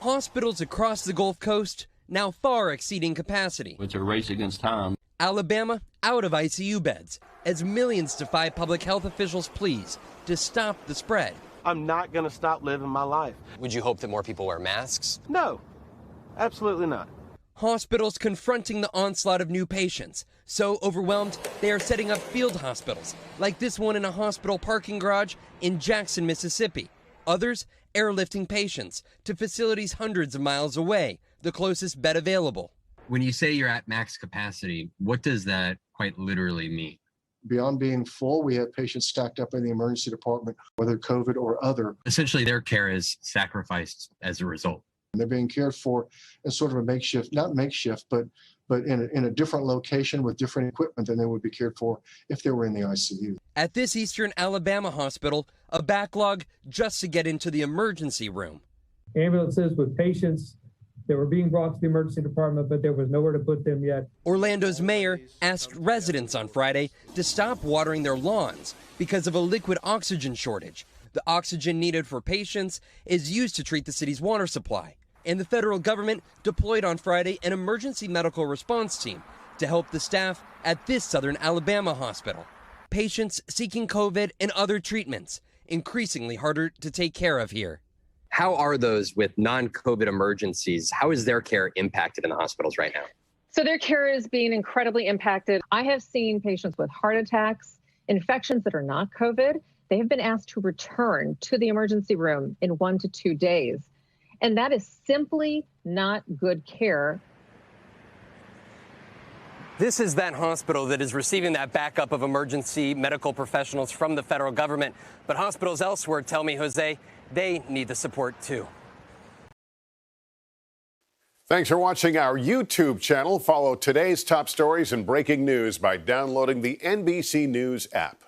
Hospitals across the Gulf Coast now far exceeding capacity. It's a race against time. Alabama out of ICU beds as millions defy public health officials' pleas to stop the spread. I'm not going to stop living my life. Would you hope that more people wear masks? No, absolutely not. Hospitals confronting the onslaught of new patients. So overwhelmed, they are setting up field hospitals, like this one in a hospital parking garage in Jackson, Mississippi. Others airlifting patients to facilities hundreds of miles away, the closest bed available. When you say you're at max capacity, what does that quite literally mean? Beyond being full, we have patients stacked up in the emergency department, whether COVID or other. Essentially, their care is sacrificed as a result. And they're being cared for in sort of a makeshift, not makeshift, but in a different location with different equipment than they would be cared for if they were in the ICU. At this Eastern Alabama hospital, a backlog just to get into the emergency room. Ambulances with patients that were being brought to the emergency department, but there was nowhere to put them yet. Orlando's mayor asked residents on Friday to stop watering their lawns because of a liquid oxygen shortage. The oxygen needed for patients is used to treat the city's water supply. And the federal government deployed on Friday an emergency medical response team to help the staff at this Southern Alabama hospital. Patients seeking COVID and other treatments, increasingly harder to take care of here. How are those with non-COVID emergencies? How is their care impacted in the hospitals right now? So their care is being incredibly impacted. I have seen patients with heart attacks, infections that are not COVID. They have been asked to return to the emergency room in 1 to 2 days. And that is simply not good care. This is that hospital that is receiving that backup of emergency medical professionals from the federal government. But hospitals elsewhere tell me, Jose, they need the support too. Thanks for watching our YouTube channel. Follow today's top stories and breaking news by downloading the NBC News app.